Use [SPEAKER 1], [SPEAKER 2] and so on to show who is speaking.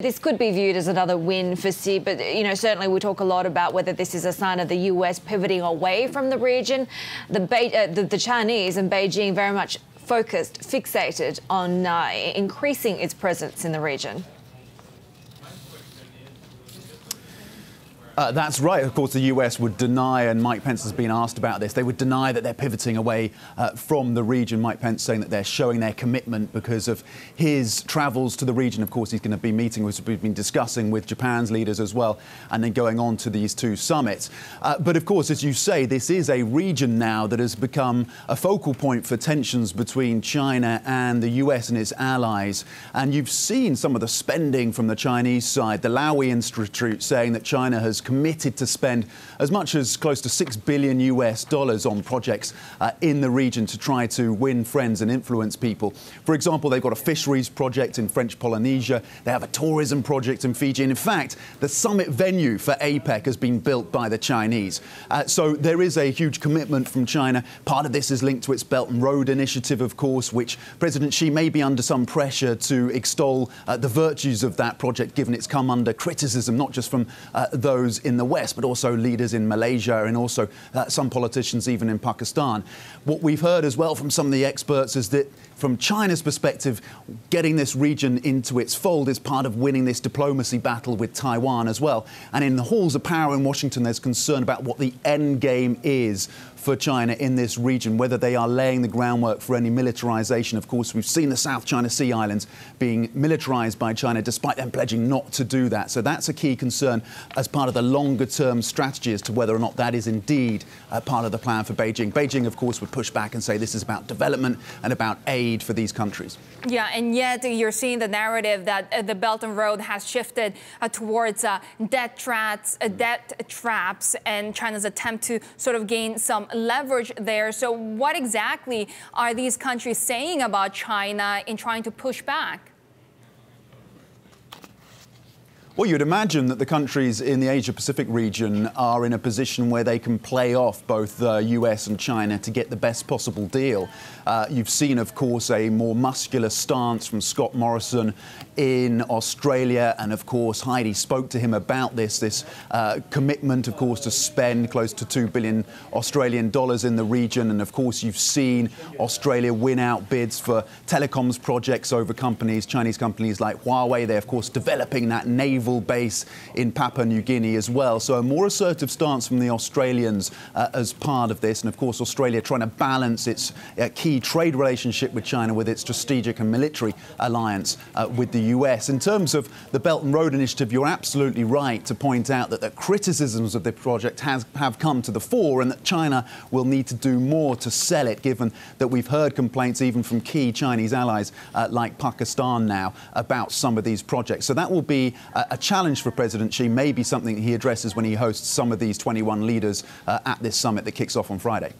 [SPEAKER 1] This could be viewed as another win for Xi, but, certainly we talk a lot about whether this is a sign of the US pivoting away from the region. The Chinese and Beijing very much fixated on increasing its presence in the region.
[SPEAKER 2] That's right. Of course, the US would deny, and Mike Pence has been asked about this, they would deny that they're pivoting away from the region. Mike Pence saying that they're showing their commitment because of his travels to the region. Of course, he's going to be meeting, as we've been discussing, with Japan's leaders as well, and then going on to these two summits. But of course, as you say, this is a region now that has become a focal point for tensions between China and the US and its allies. And you've seen some of the spending from the Chinese side. The Lowy Institute saying that China has committed to spend as much as close to $6 billion on projects in the region to try to win friends and influence people. For example, they've got a fisheries project in French Polynesia. They have a tourism project in Fiji. And in fact, the summit venue for APEC has been built by the Chinese. So there is a huge commitment from China. Part of this is linked to its Belt and Road Initiative, of course, which President Xi may be under some pressure to extol the virtues of that project, given it's come under criticism, not just from those in the West, but also leaders in Malaysia and also some politicians even in Pakistan. What we've heard as well from some of the experts is that from China's perspective, getting this region into its fold is part of winning this diplomacy battle with Taiwan as well. And in the halls of power in Washington, there's concern about what the end game is for China in this region, whether they are laying the groundwork for any militarization. Of course, we've seen the South China Sea Islands being militarized by China, despite them pledging not to do that. So that's a key concern as part of the longer-term strategy as to whether or not that is indeed part of the plan for Beijing. Beijing, of course, would push back and say this is about development and about aid for these countries.
[SPEAKER 3] Yeah, and yet you're seeing the narrative that the Belt and Road has shifted towards debt traps and China's attempt to sort of gain some leverage there. So what exactly are these countries saying about China in trying to push back?
[SPEAKER 2] Well, you'd imagine that the countries in the Asia-Pacific region are in a position where they can play off both the US and China to get the best possible deal. You've seen, of course, a more muscular stance from Scott Morrison in Australia. And, of course, Heidi spoke to him about this commitment, of course, to spend close to $2 billion Australian dollars in the region. And, of course, you've seen Australia win out bids for telecoms projects over Chinese companies like Huawei. They're, of course, developing that naval base in Papua New Guinea as well. So a more assertive stance from the Australians as part of this. And, of course, Australia trying to balance its key trade relationship with China with its strategic and military alliance with the US. In terms of the Belt and Road Initiative, you're absolutely right to point out that the criticisms of the project have come to the fore and that China will need to do more to sell it, given that we've heard complaints even from key Chinese allies like Pakistan now about some of these projects. So that will be a challenge for President Xi, maybe something he addresses when he hosts some of these 21 leaders at this summit that kicks off on Friday.